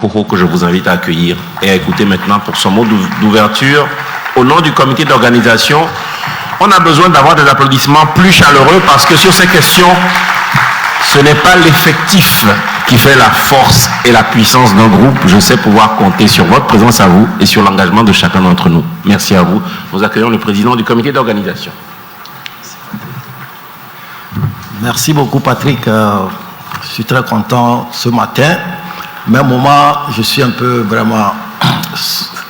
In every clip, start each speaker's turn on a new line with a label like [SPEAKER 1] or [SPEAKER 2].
[SPEAKER 1] que je vous invite à accueillir et à écouter maintenant pour son mot d'ouverture. Au nom du comité d'organisation, on a besoin d'avoir des applaudissements plus chaleureux parce que sur ces questions, ce n'est pas l'effectif qui fait la force et la puissance d'un groupe. Je sais pouvoir compter sur votre présence à vous et sur l'engagement de chacun d'entre nous. Merci à vous. Nous accueillons le président du comité d'organisation.
[SPEAKER 2] Merci beaucoup Patrick. Je suis très content ce matin. Même moment, je suis un peu vraiment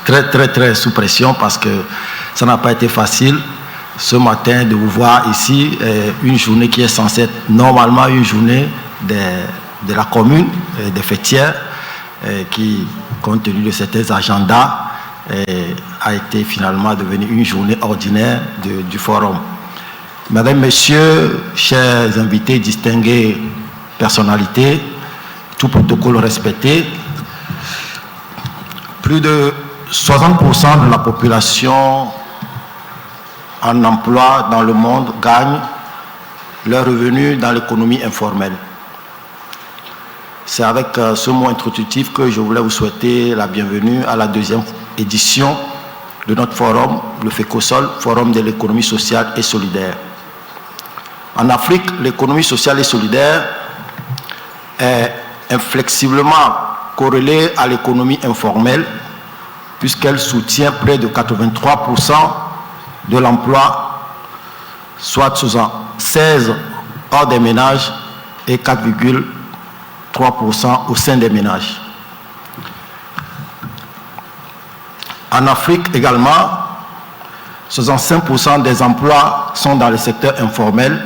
[SPEAKER 2] très sous pression parce que ça n'a pas été facile ce matin de vous voir ici. Une journée qui est censée être normalement une journée de la commune, des fêtières, qui, compte tenu de certains agendas, a été finalement devenue une journée ordinaire du forum. Mesdames, Messieurs, chers invités, distingués personnalités, tout protocole respecté, plus de 60% de la population en emploi dans le monde gagne leurs revenus dans l'économie informelle. C'est avec ce mot introductif que je voulais vous souhaiter la bienvenue à la deuxième édition de notre forum, le FECOSOL, Forum de l'économie sociale et solidaire. En Afrique, l'économie sociale et solidaire est inflexiblement corrélée à l'économie informelle puisqu'elle soutient près de 83% de l'emploi, soit 16 hors des ménages et 4,3% au sein des ménages. En Afrique également, 65% des emplois sont dans le secteur informel,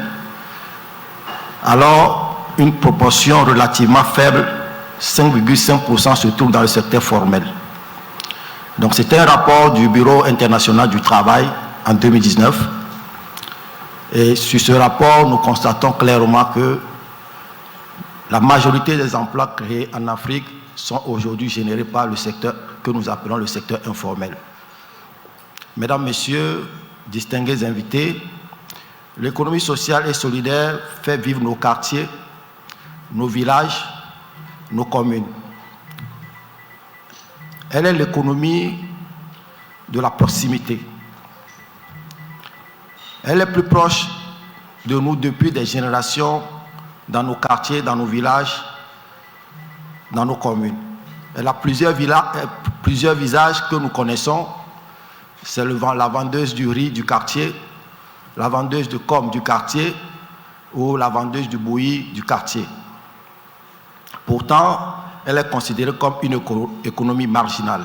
[SPEAKER 2] alors une proportion relativement faible, 5,5% se trouve dans le secteur formel. Donc c'est un rapport du Bureau international du travail en 2019. Et sur ce rapport, nous constatons clairement que la majorité des emplois créés en Afrique sont aujourd'hui générés par le secteur que nous appelons le secteur informel. Mesdames, Messieurs, distingués invités, l'économie sociale et solidaire fait vivre nos quartiers, nos villages, nos communes. Elle est l'économie de la proximité. Elle est plus proche de nous depuis des générations dans nos quartiers, dans nos villages, dans nos communes. Elle a plusieurs visages que nous connaissons. C'est la vendeuse du riz du quartier, la vendeuse de com du quartier ou la vendeuse du bouilli du quartier. Pourtant, elle est considérée comme une économie marginale.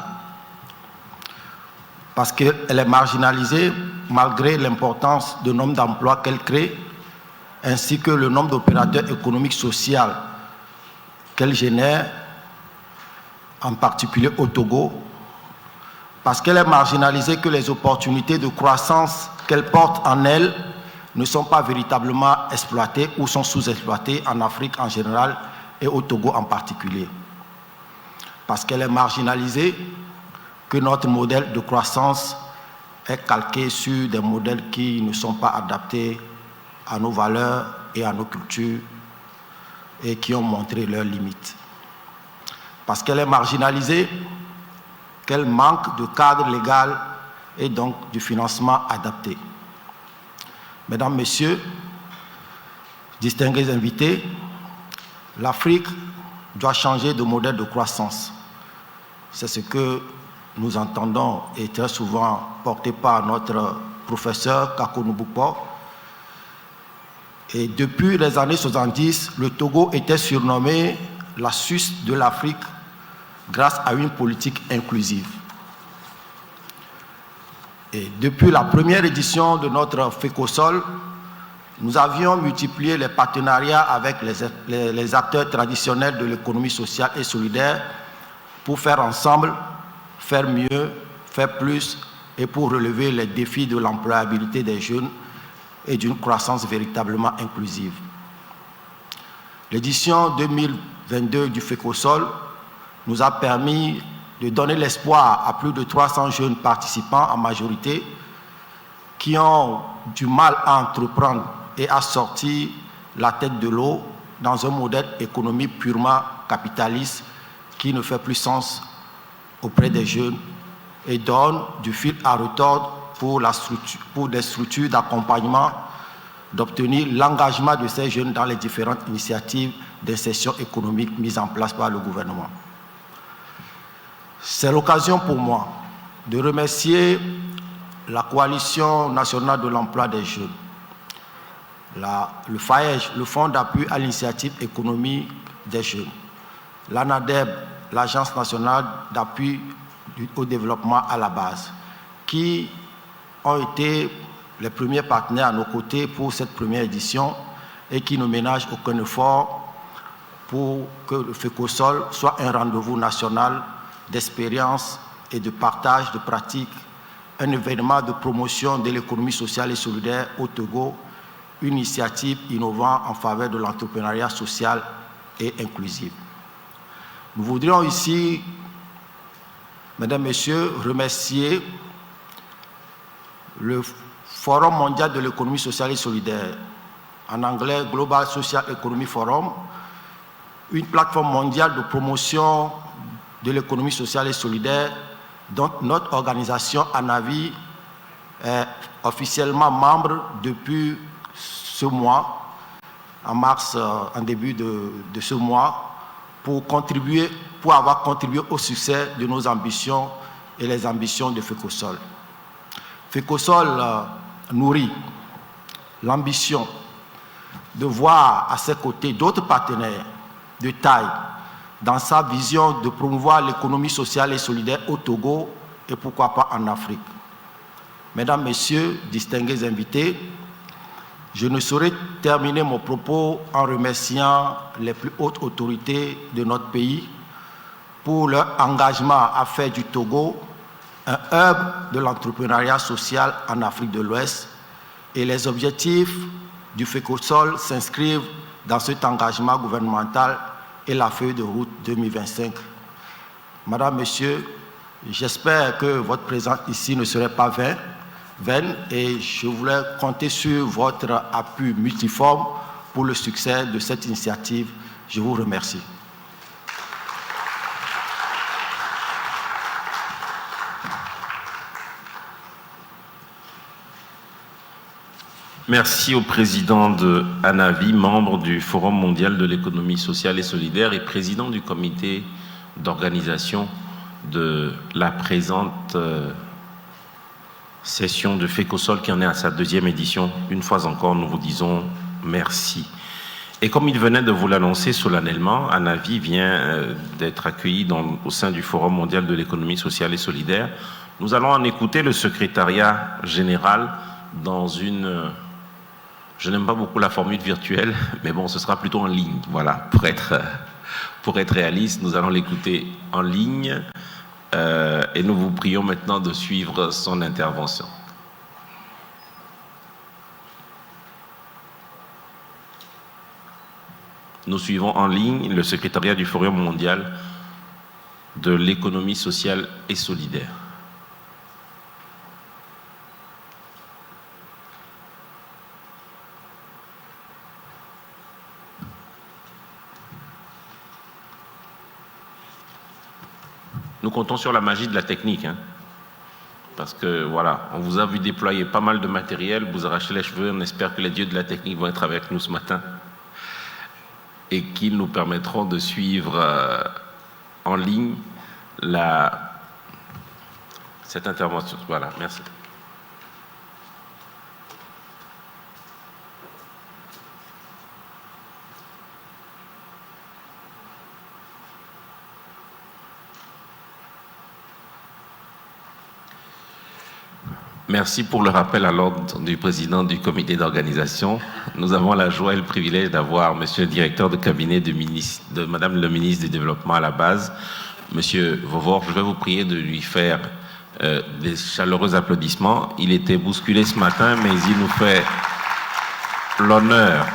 [SPEAKER 2] Parce qu'elle est marginalisée malgré l'importance du nombre d'emplois qu'elle crée, ainsi que le nombre d'opérateurs économiques sociaux qu'elle génère, en particulier au Togo. Parce qu'elle est marginalisée que les opportunités de croissance qu'elle porte en elle ne sont pas véritablement exploitées ou sont sous-exploitées en Afrique en général et au Togo en particulier. Parce qu'elle est marginalisée, que notre modèle de croissance est calqué sur des modèles qui ne sont pas adaptés à nos valeurs et à nos cultures et qui ont montré leurs limites. Parce qu'elle est marginalisée, qu'elle manque de cadre légal et donc du financement adapté. Mesdames, Messieurs, distingués invités, l'Afrique doit changer de modèle de croissance. C'est ce que nous entendons et très souvent porté par notre professeur Kako Nubukpo. Et depuis les années 70, le Togo était surnommé la Suisse de l'Afrique grâce à une politique inclusive. Et depuis la première édition de notre FECOSOL, nous avions multiplié les partenariats avec les acteurs traditionnels de l'économie sociale et solidaire pour faire ensemble, faire mieux, faire plus et pour relever les défis de l'employabilité des jeunes et d'une croissance véritablement inclusive. L'édition 2022 du FECOSOL nous a permis de donner l'espoir à plus de 300 jeunes participants en majorité qui ont du mal à entreprendre et à sortir la tête de l'eau dans un modèle économique purement capitaliste qui ne fait plus sens auprès des jeunes et donne du fil à retordre pour des structures d'accompagnement d'obtenir l'engagement de ces jeunes dans les différentes initiatives d'insertion économique mises en place par le gouvernement. C'est l'occasion pour moi de remercier la Coalition nationale de l'emploi des jeunes, le FAEJ, le Fonds d'appui à l'initiative économique des jeunes, l'ANADEB, l'Agence nationale d'appui au développement à la base, qui ont été les premiers partenaires à nos côtés pour cette première édition et qui ne ménagent aucun effort pour que le FECOSOL soit un rendez-vous national d'expérience et de partage de pratiques, un événement de promotion de l'économie sociale et solidaire au Togo, une initiative innovante en faveur de l'entrepreneuriat social et inclusif. Nous voudrions ici, mesdames, messieurs, remercier le Forum mondial de l'économie sociale et solidaire, en anglais Global Social Economy Forum, une plateforme mondiale de promotion de l'économie sociale et solidaire dont notre organisation ANAVI est officiellement membre depuis ce mois, en mars, en début de ce mois, pour avoir contribué au succès de nos ambitions et les ambitions de FECOSOL. FECOSOL nourrit l'ambition de voir à ses côtés d'autres partenaires de taille dans sa vision de promouvoir l'économie sociale et solidaire au Togo et pourquoi pas en Afrique. Mesdames, Messieurs, distingués invités, je ne saurais terminer mon propos en remerciant les plus hautes autorités de notre pays pour leur engagement à faire du Togo un hub de l'entrepreneuriat social en Afrique de l'Ouest, et les objectifs du FECOSOL s'inscrivent dans cet engagement gouvernemental et la feuille de route 2025. Madame, Monsieur, j'espère que votre présence ici ne serait pas vaine et je voulais compter sur votre appui multiforme pour le succès de cette initiative. Je vous remercie.
[SPEAKER 1] Merci au président de ANAVI, membre du Forum mondial de l'économie sociale et solidaire et président du comité d'organisation de la présente session de FECOSOL qui en est à sa deuxième édition. Une fois encore, nous vous disons merci. Et comme il venait de vous l'annoncer solennellement, ANAVI vient d'être accueilli au sein du Forum mondial de l'économie sociale et solidaire. Nous allons en écouter le secrétariat général dans une... Je n'aime pas beaucoup la formule virtuelle, mais bon, ce sera plutôt en ligne. Voilà, pour être réaliste, nous allons l'écouter en ligne et nous vous prions maintenant de suivre son intervention. Nous suivons en ligne le secrétariat du Forum mondial de l'économie sociale et solidaire. Nous comptons sur la magie de la technique, hein, parce que voilà, on vous a vu déployer pas mal de matériel, vous arrachez les cheveux, on espère que les dieux de la technique vont être avec nous ce matin et qu'ils nous permettront de suivre en ligne cette intervention. Voilà, merci. Merci pour le rappel à l'ordre du président du comité d'organisation. Nous avons la joie et le privilège d'avoir monsieur le directeur de cabinet de madame le ministre du Développement à la base, monsieur Vovor. Je vais vous prier de lui faire des chaleureux applaudissements. Il était bousculé ce matin, mais il nous fait l'honneur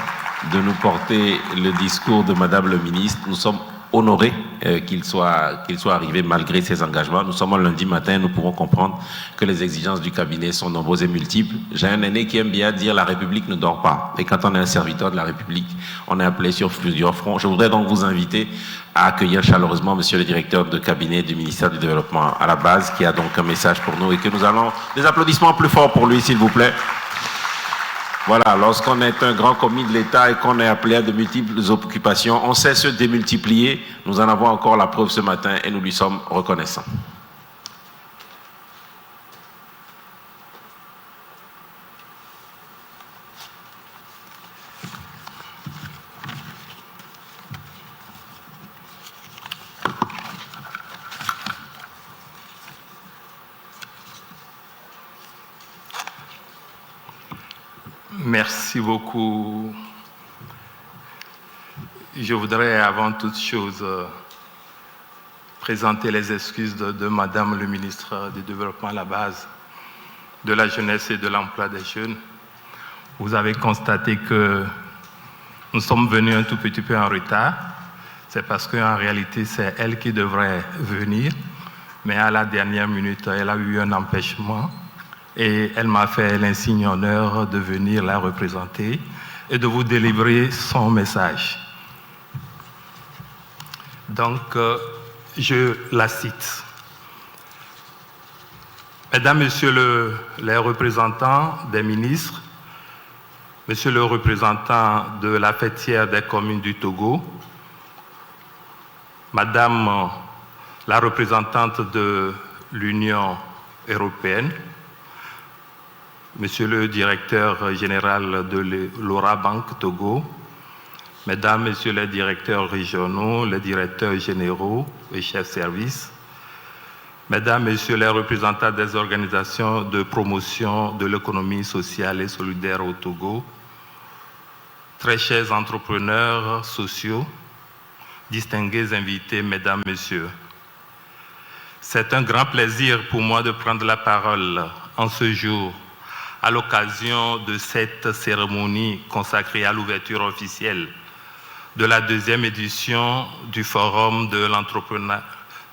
[SPEAKER 1] de nous porter le discours de madame le ministre. Nous sommes honorés qu'il soit arrivé malgré ses engagements. Nous sommes un lundi matin, nous pouvons comprendre que les exigences du cabinet sont nombreuses et multiples. J'ai un aîné qui aime bien dire « la République ne dort pas ». Et quand on est un serviteur de la République, on est appelé sur plusieurs fronts. Je voudrais donc vous inviter à accueillir chaleureusement monsieur le directeur de cabinet du ministère du Développement à la base, qui a donc un message pour nous et que nous allons... Des applaudissements plus forts pour lui, s'il vous plaît. Voilà, lorsqu'on est un grand commis de l'État et qu'on est appelé à de multiples occupations, on sait se démultiplier. Nous en avons encore la preuve ce matin et nous lui sommes reconnaissants.
[SPEAKER 3] Merci beaucoup. Je voudrais avant toute chose présenter les excuses de Madame le ministre du Développement à la base, de la jeunesse et de l'emploi des jeunes. Vous avez constaté que nous sommes venus un tout petit peu en retard. C'est parce qu'en réalité, c'est elle qui devrait venir, mais à la dernière minute, elle a eu un empêchement. Et elle m'a fait l'insigne honneur de venir la représenter et de vous délivrer son message. Donc, je la cite. Mesdames, Messieurs les représentants des ministres, Monsieur le représentant de la fêtière des communes du Togo, Madame la représentante de l'Union européenne, Monsieur le directeur général de l'Ora Bank Togo, Mesdames, Messieurs les directeurs régionaux, les directeurs généraux et chefs de service, Mesdames, Messieurs les représentants des organisations de promotion de l'économie sociale et solidaire au Togo, très chers entrepreneurs sociaux, distingués invités, Mesdames, Messieurs, c'est un grand plaisir pour moi de prendre la parole en ce jour à l'occasion de cette cérémonie consacrée à l'ouverture officielle de la deuxième édition du Forum de l'entrepreneuriat,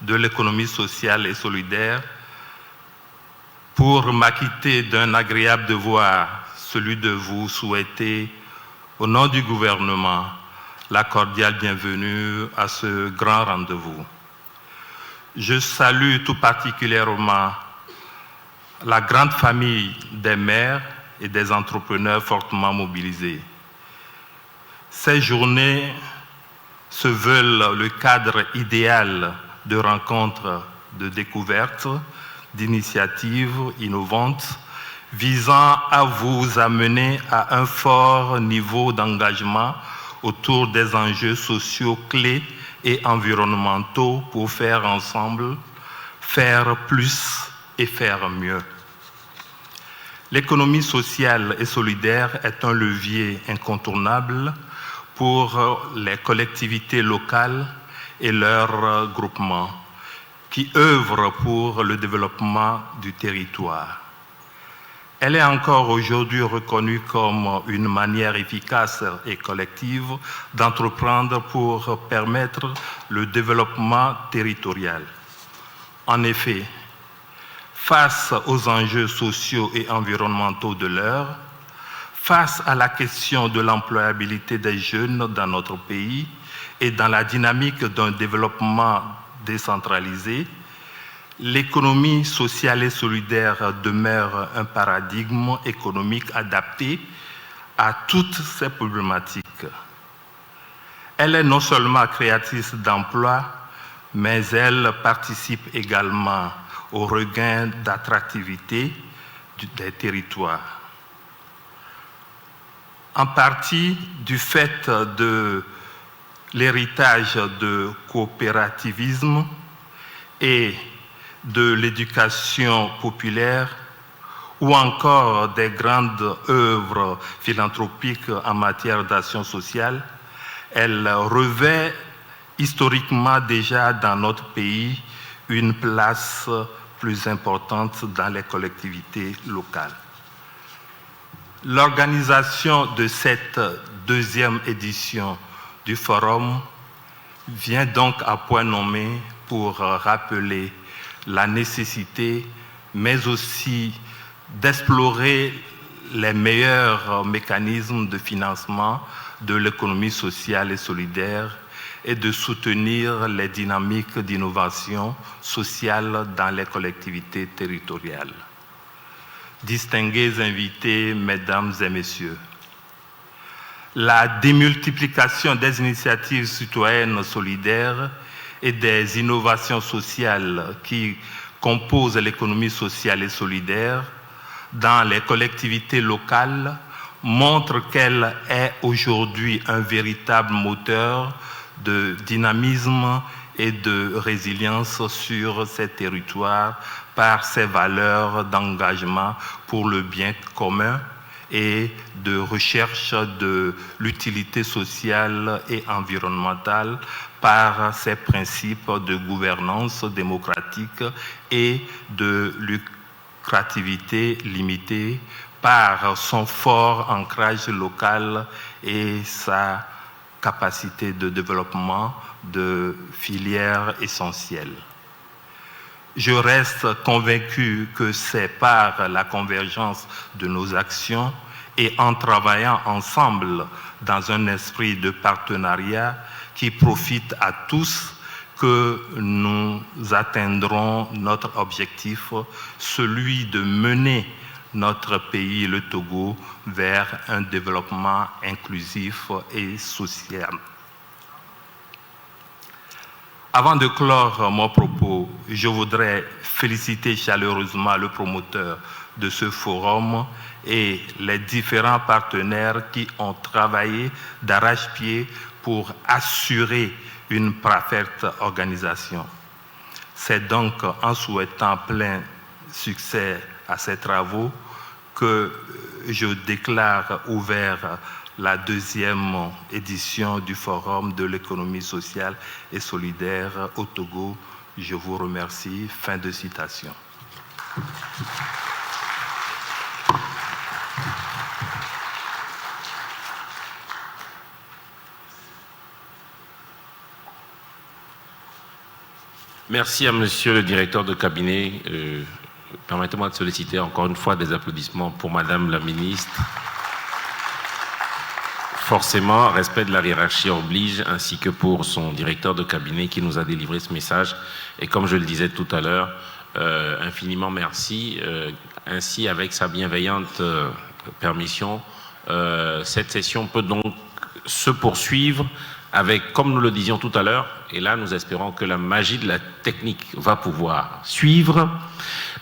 [SPEAKER 3] de l'économie sociale et solidaire, pour m'acquitter d'un agréable devoir, celui de vous souhaiter, au nom du gouvernement, la cordiale bienvenue à ce grand rendez-vous. Je salue tout particulièrement la grande famille des maires et des entrepreneurs fortement mobilisés. Ces journées se veulent le cadre idéal de rencontres, de découvertes, d'initiatives innovantes visant à vous amener à un fort niveau d'engagement autour des enjeux sociaux clés et environnementaux pour faire ensemble, faire plus et faire mieux. L'économie sociale et solidaire est un levier incontournable pour les collectivités locales et leurs groupements qui œuvrent pour le développement du territoire. Elle est encore aujourd'hui reconnue comme une manière efficace et collective d'entreprendre pour permettre le développement territorial. En effet, face aux enjeux sociaux et environnementaux de l'heure, face à la question de l'employabilité des jeunes dans notre pays et dans la dynamique d'un développement décentralisé, l'économie sociale et solidaire demeure un paradigme économique adapté à toutes ces problématiques. Elle est non seulement créatrice d'emplois, mais elle participe également au regain d'attractivité des territoires. En partie du fait de l'héritage de coopérativisme et de l'éducation populaire ou encore des grandes œuvres philanthropiques en matière d'action sociale, elle revêt historiquement déjà dans notre pays une place plus importante dans les collectivités locales. L'organisation de cette deuxième édition du Forum vient donc à point nommé pour rappeler la nécessité, mais aussi d'explorer les meilleurs mécanismes de financement de l'économie sociale et solidaire et de soutenir les dynamiques d'innovation sociale dans les collectivités territoriales. Distingués invités, mesdames et messieurs, la démultiplication des initiatives citoyennes solidaires et des innovations sociales qui composent l'économie sociale et solidaire dans les collectivités locales montre qu'elle est aujourd'hui un véritable moteur de dynamisme et de résilience sur ces territoires par ses valeurs d'engagement pour le bien commun et de recherche de l'utilité sociale et environnementale par ses principes de gouvernance démocratique et de lucrativité limitée, par son fort ancrage local et sa capacité de développement de filières essentielles. Je reste convaincu que c'est par la convergence de nos actions et en travaillant ensemble dans un esprit de partenariat qui profite à tous que nous atteindrons notre objectif, celui de mener notre pays, le Togo, vers un développement inclusif et social. Avant de clore mon propos, je voudrais féliciter chaleureusement le promoteur de ce forum et les différents partenaires qui ont travaillé d'arrache-pied pour assurer une parfaite organisation. C'est donc en souhaitant plein succès à ces travaux que je déclare ouvert la deuxième édition du Forum de l'économie sociale et solidaire au Togo. Je vous remercie. Fin de citation.
[SPEAKER 1] Merci à Monsieur le directeur de cabinet. Permettez-moi de solliciter encore une fois des applaudissements pour Madame la ministre. Forcément, respect de la hiérarchie oblige, ainsi que pour son directeur de cabinet qui nous a délivré ce message. Et comme je le disais tout à l'heure, infiniment merci. Ainsi, avec sa bienveillante permission, cette session peut donc se poursuivre avec, comme nous le disions tout à l'heure, et là nous espérons que la magie de la technique va pouvoir suivre.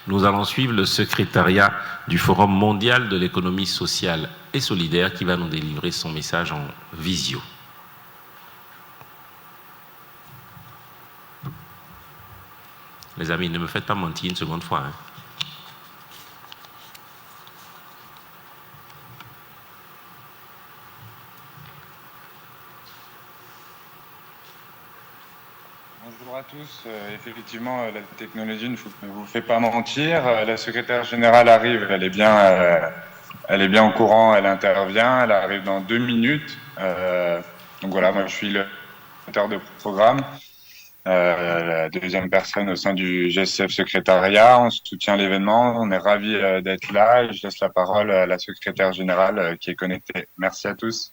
[SPEAKER 1] Nous allons suivre le secrétariat du Forum mondial de l'économie sociale et solidaire qui va nous délivrer son message en visio. Les amis, ne me faites pas mentir une seconde fois.
[SPEAKER 4] Bonjour à tous. Effectivement, la technologie ne vous fait pas mentir. La secrétaire générale arrive, elle est bien au courant, elle intervient, elle arrive dans 2 minutes. Donc voilà, moi je suis le secrétaire de programme, la deuxième personne au sein du GSF secrétariat. On soutient l'événement, on est ravis d'être là et je laisse la parole à la secrétaire générale qui est connectée. Merci à tous.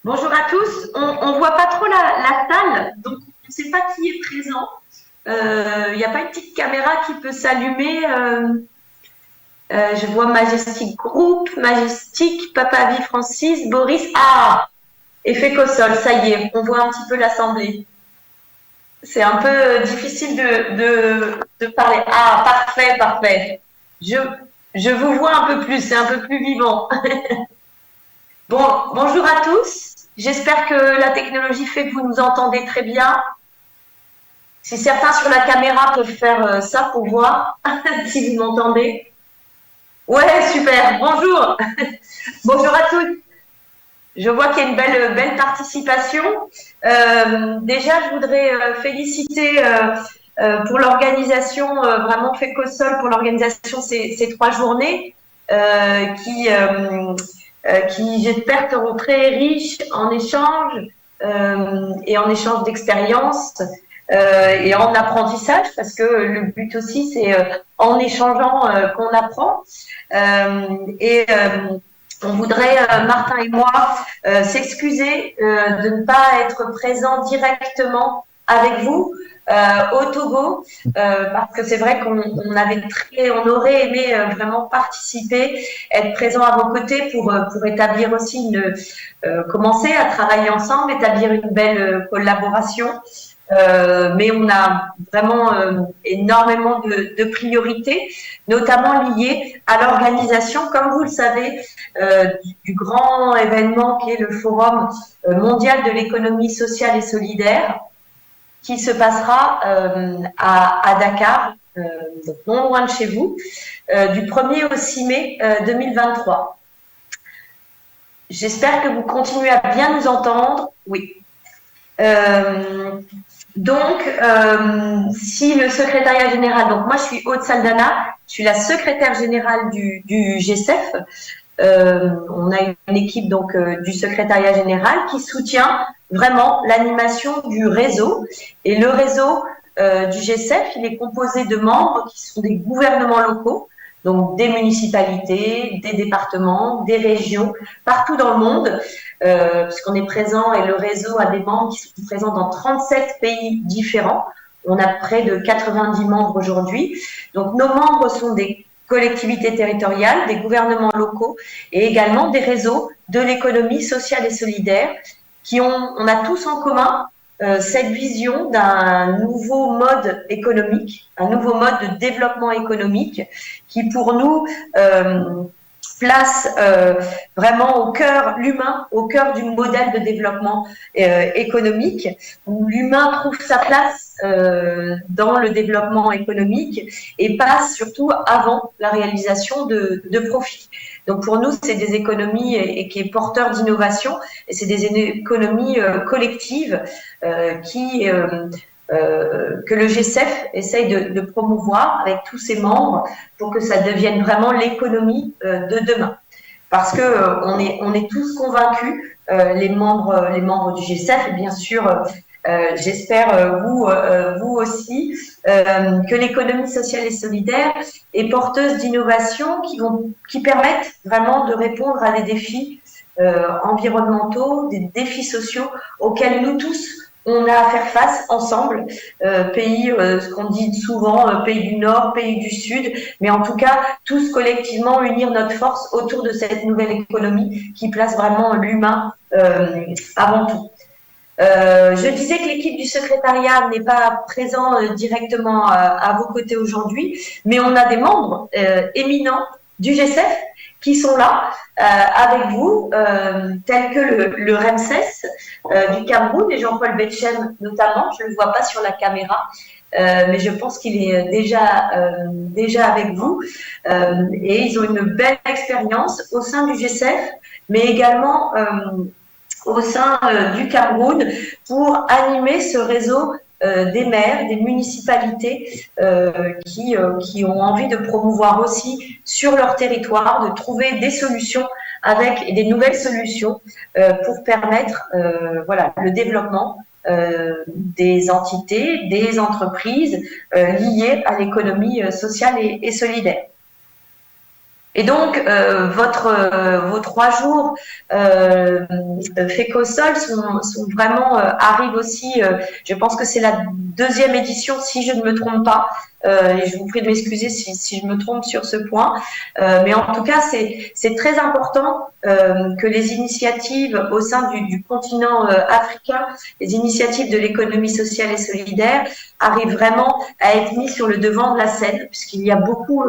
[SPEAKER 5] Bonjour à tous. On ne voit pas trop la salle, donc on ne sait pas qui est présent. Il n'y a pas une petite caméra qui peut s'allumer. Je vois Majestic Group, Majestic, Papa Vie Francis, Boris. Ah, effet Cossol, ça y est, on voit un petit peu l'assemblée. C'est un peu difficile de parler. Ah, parfait, parfait. Je vous vois un peu plus, c'est un peu plus vivant. Bon, bonjour à tous. J'espère que la technologie fait que vous nous entendez très bien. Si certains sur la caméra peuvent faire ça pour voir, si vous m'entendez. Ouais, super. Bonjour. Bonjour à tous. Je vois qu'il y a une belle participation. Déjà, je voudrais féliciter pour l'organisation, vraiment FECOSOL pour l'organisation ces 3 journées qui j'espère seront très riches en échanges et en échange d'expériences et en apprentissage, parce que le but aussi, c'est en échangeant qu'on apprend. On voudrait, Martin et moi, s'excuser de ne pas être présents directement avec vous au Togo, parce que c'est vrai qu'on on aurait aimé vraiment participer, être présent à vos côtés pour établir aussi commencer à travailler ensemble, établir une belle collaboration. Mais on a vraiment énormément de priorités, notamment liées à l'organisation, comme vous le savez, du grand événement qui est le Forum mondial de l'économie sociale et solidaire, qui se passera à Dakar, donc non loin de chez vous, du 1er au 6 mai 2023. J'espère que vous continuez à bien nous entendre. Oui. Donc, si le secrétariat général, donc moi je suis Aude Saldana, je suis la secrétaire générale du GCEF. On a une équipe donc du secrétariat général qui soutient vraiment l'animation du réseau. Et le réseau du GCEF, il est composé de membres qui sont des gouvernements locaux, donc des municipalités, des départements, des régions, partout dans le monde, puisqu'on est présent et le réseau a des membres qui sont présents dans 37 pays différents. On a près de 90 membres aujourd'hui. Donc nos membres sont des collectivités territoriales, des gouvernements locaux et également des réseaux de l'économie sociale et solidaire on a tous en commun cette vision d'un nouveau mode économique, un nouveau mode de développement économique qui pour nous place vraiment au cœur l'humain, au cœur du modèle de développement économique, où l'humain trouve sa place dans le développement économique et passe surtout avant la réalisation de profits. Donc pour nous, c'est des économies et qui est porteur d'innovation et c'est des économies collectives que le GCEF essaye de promouvoir avec tous ses membres pour que ça devienne vraiment l'économie de demain. Parce que on est tous convaincus, les membres du GCEF et bien sûr, j'espère vous aussi, que l'économie sociale et solidaire est porteuse d'innovations qui permettent vraiment de répondre à des défis environnementaux, des défis sociaux auxquels nous tous on a à faire face ensemble, ce qu'on dit souvent, pays du Nord, pays du Sud, mais en tout cas, tous collectivement unir notre force autour de cette nouvelle économie qui place vraiment l'humain avant tout. Je disais que l'équipe du secrétariat n'est pas présente directement à vos côtés aujourd'hui, mais on a des membres éminents du GCEF qui sont là avec vous, tels que le Ramsès du Cameroun et Jean-Paul Betchem notamment. Je ne le vois pas sur la caméra, mais je pense qu'il est déjà avec vous. Et ils ont une belle expérience au sein du GCEF, mais également au sein du Cameroun pour animer ce réseau des maires, des municipalités qui ont envie de promouvoir aussi sur leur territoire, de trouver des solutions avec des nouvelles solutions pour permettre le développement des entités, des entreprises liées à l'économie sociale et solidaire. Et donc, vos 3 jours FECOSOL sont vraiment arrivent aussi. Je pense que c'est la 2e édition, si je ne me trompe pas. Et je vous prie de m'excuser si je me trompe sur ce point. Mais en tout cas, c'est très important que les initiatives au sein du continent africain, les initiatives de l'économie sociale et solidaire, arrivent vraiment à être mises sur le devant de la scène, puisqu'il y a beaucoup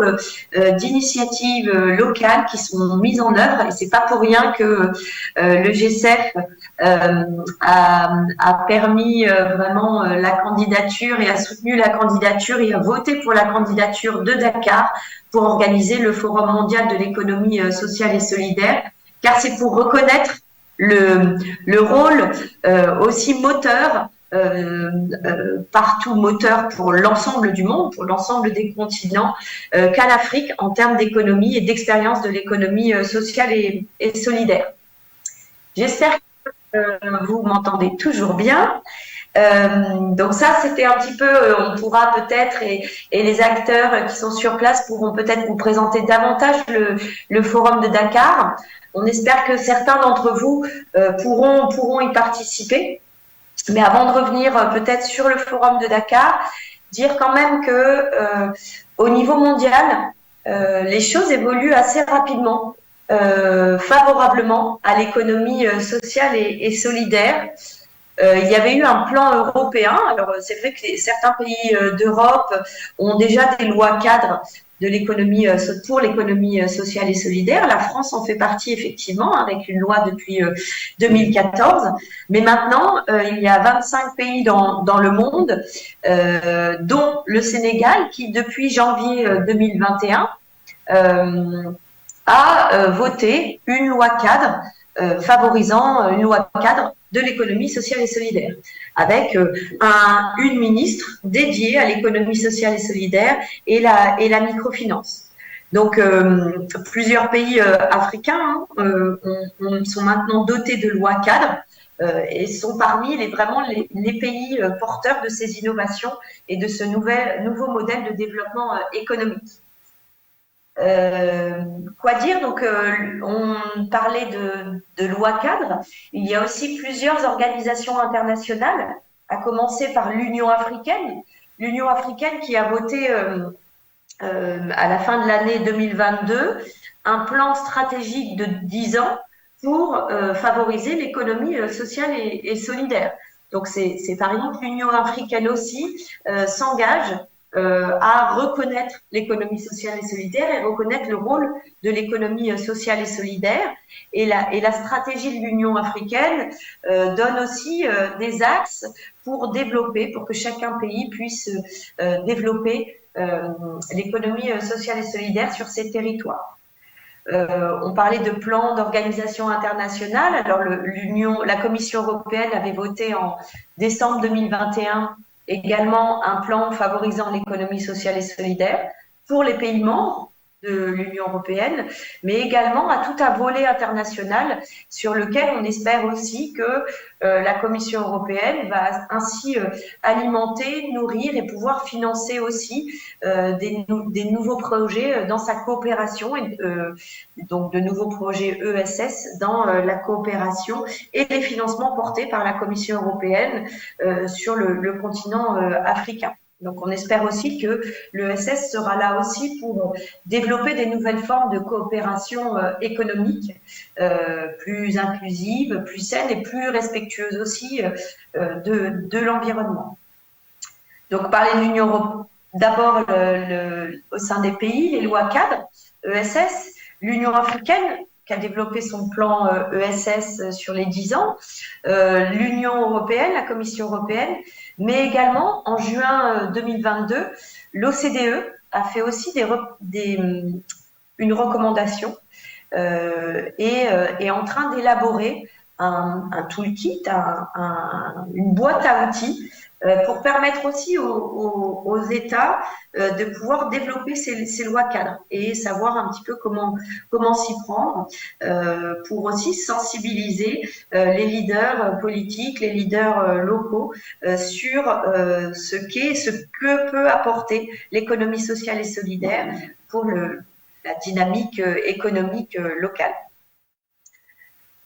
[SPEAKER 5] d'initiatives locales qui sont mises en œuvre. Et c'est pas pour rien que le GCEF a permis vraiment la candidature et a soutenu la candidature et a voté pour la candidature de Dakar pour organiser le Forum mondial de l'économie sociale et solidaire, car c'est pour reconnaître le rôle aussi moteur, partout moteur pour l'ensemble du monde, pour l'ensemble des continents, qu'à l'Afrique en termes d'économie et d'expérience de l'économie sociale et solidaire. J'espère que Vous m'entendez toujours bien. Donc ça, c'était un petit peu, on pourra peut-être, et les acteurs qui sont sur place pourront peut-être vous présenter davantage le forum de Dakar. On espère que certains d'entre vous pourront y participer. Mais avant de revenir peut-être sur le forum de Dakar, dire quand même que au niveau mondial, les choses évoluent assez rapidement, favorablement à l'économie sociale et solidaire. Il y avait eu un plan européen. Alors, c'est vrai que certains pays d'Europe ont déjà des lois cadres de l'économie pour l'économie sociale et solidaire. La France en fait partie effectivement avec une loi depuis 2014. Mais maintenant, il y a 25 pays dans le monde, dont le Sénégal, qui depuis janvier 2021 a voté une loi cadre favorisant une loi cadre de l'économie sociale et solidaire, avec une ministre dédiée à l'économie sociale et solidaire et la microfinance. Donc, plusieurs pays africains sont maintenant dotés de lois cadres et sont parmi les pays porteurs de ces innovations et de ce nouveau modèle de développement économique. Quoi dire? Donc, on parlait de loi cadre. Il y a aussi plusieurs organisations internationales, à commencer par l'Union africaine. L'Union africaine qui a voté à la fin de l'année 2022 un plan stratégique de 10 ans pour favoriser l'économie sociale et solidaire. Donc, c'est par exemple l'Union africaine aussi s'engage à reconnaître l'économie sociale et solidaire et reconnaître le rôle de l'économie sociale et solidaire. Et la stratégie de l'Union africaine donne aussi des axes pour que chacun pays puisse développer l'économie sociale et solidaire sur ses territoires. On parlait de plan d'organisation internationale. Alors, la Commission européenne avait voté en décembre 2021 également un plan favorisant l'économie sociale et solidaire pour les pays membres de l'Union européenne, mais également à tout un volet international sur lequel on espère aussi que la Commission européenne va ainsi alimenter, nourrir et pouvoir financer aussi des nouveaux projets dans sa coopération, donc de nouveaux projets ESS dans la coopération et les financements portés par la Commission européenne sur le continent africain. Donc, on espère aussi que l'ESS sera là aussi pour développer des nouvelles formes de coopération économique plus inclusive, plus saine et plus respectueuse aussi de l'environnement. Donc, parler de l'Union européenne, d'abord au sein des pays, les lois cadres, ESS, l'Union africaine, qui a développé son plan ESS sur les 10 ans, l'Union européenne, la Commission européenne, mais également en juin 2022, l'OCDE a fait aussi une recommandation et est en train d'élaborer un toolkit, une boîte à outils pour permettre aussi aux États de pouvoir développer ces lois cadres et savoir un petit peu comment s'y prendre pour aussi sensibiliser les leaders politiques, les leaders locaux sur ce que peut apporter l'économie sociale et solidaire pour la dynamique économique locale.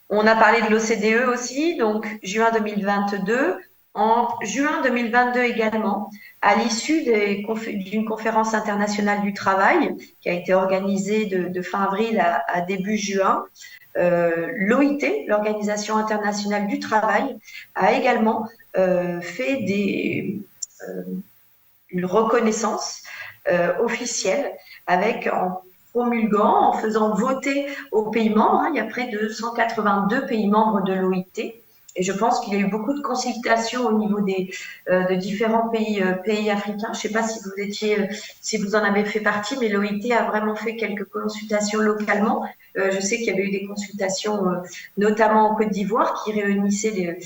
[SPEAKER 5] On a parlé de l'OCDE aussi, donc juin 2022. En juin 2022 également, à l'issue d'une conférence internationale du travail qui a été organisée de fin avril à début juin, l'OIT, l'Organisation internationale du travail, a également fait une reconnaissance officielle en promulguant, en faisant voter aux pays membres. Il y a près de 182 pays membres de l'OIT. Et je pense qu'il y a eu beaucoup de consultations au niveau de différents pays africains. Je ne sais pas si vous en avez fait partie, mais l'OIT a vraiment fait quelques consultations localement. Je sais qu'il y avait eu des consultations, notamment en Côte d'Ivoire, qui réunissaient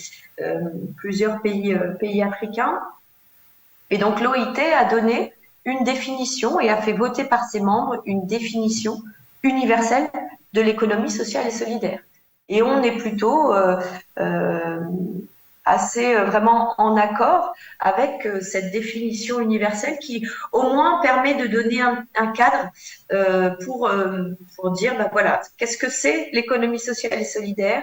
[SPEAKER 5] plusieurs pays africains. Et donc l'OIT a donné une définition et a fait voter par ses membres une définition universelle de l'économie sociale et solidaire. Et on est plutôt assez vraiment en accord avec cette définition universelle qui au moins permet de donner un cadre pour dire ben voilà, qu'est-ce que c'est l'économie sociale et solidaire,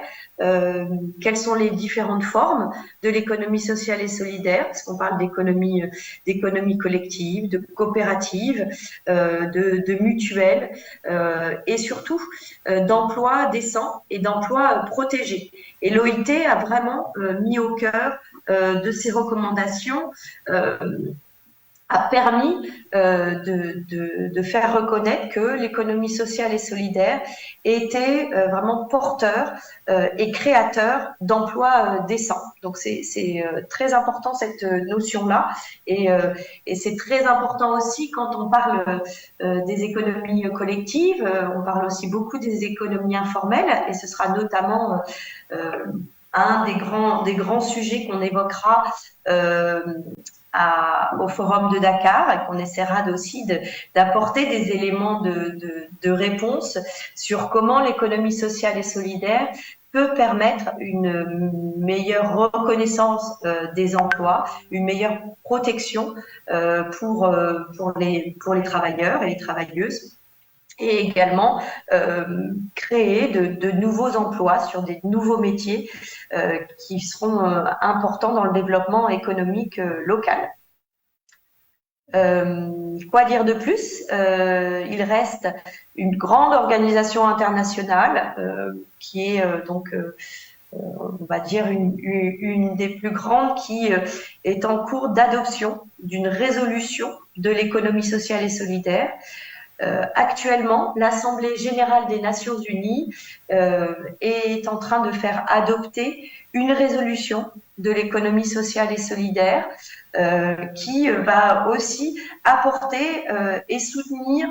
[SPEAKER 5] quelles sont les différentes formes de l'économie sociale et solidaire, parce qu'on parle d'économie collective, de coopérative, de mutuelle et surtout d'emplois décents et d'emplois protégés. Et l'OIT a vraiment mis au cœur de ses recommandations, a permis de faire reconnaître que l'économie sociale et solidaire était vraiment porteur et créateur d'emplois décents. Donc c'est très important cette notion-là, et c'est très important aussi quand on parle des économies collectives. On parle aussi beaucoup des économies informelles, et ce sera notamment un des grands sujets qu'on évoquera au Forum de Dakar, et qu'on essaiera aussi d'apporter des éléments de réponse sur comment l'économie sociale et solidaire peut permettre une meilleure reconnaissance des emplois, une meilleure protection pour les travailleurs et les travailleuses, et également créer de nouveaux emplois sur des nouveaux métiers qui seront importants dans le développement économique local. Quoi dire de plus? Il reste une grande organisation internationale qui est on va dire une des plus grandes, qui est en cours d'adoption d'une résolution de l'économie sociale et solidaire. Actuellement, l'Assemblée générale des Nations unies est en train de faire adopter une résolution de l'économie sociale et solidaire qui va aussi apporter et soutenir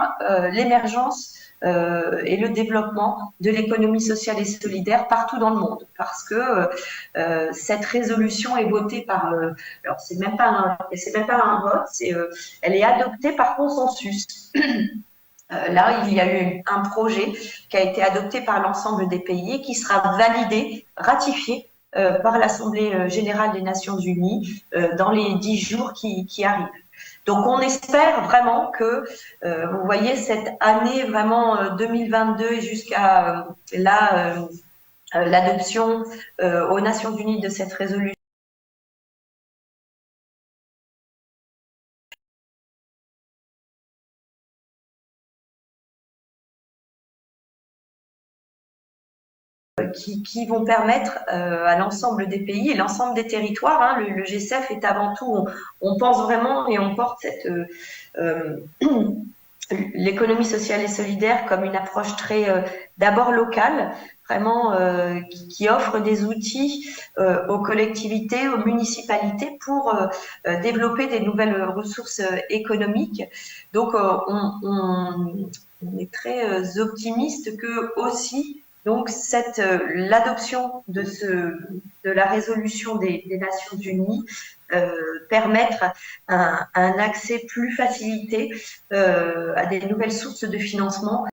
[SPEAKER 5] l'émergence et le développement de l'économie sociale et solidaire partout dans le monde, parce que cette résolution est votée par alors c'est même pas un vote, elle est adoptée par consensus. Là, il y a eu un projet qui a été adopté par l'ensemble des pays et qui sera validé, ratifié par l'Assemblée générale des Nations unies dans les 10 jours qui arrivent. Donc, on espère vraiment que, vous voyez, cette année vraiment 2022 et jusqu'à l'adoption aux Nations unies de cette résolution, qui vont permettre à l'ensemble des pays et l'ensemble des territoires, hein, le G7 est avant tout, on pense vraiment et on porte l'économie sociale et solidaire comme une approche très d'abord locale, vraiment qui offre des outils aux collectivités, aux municipalités pour développer des nouvelles ressources économiques. Donc on est très optimiste que aussi donc l'adoption de la résolution des Nations Unies permettre un accès plus facilité à des nouvelles sources de financement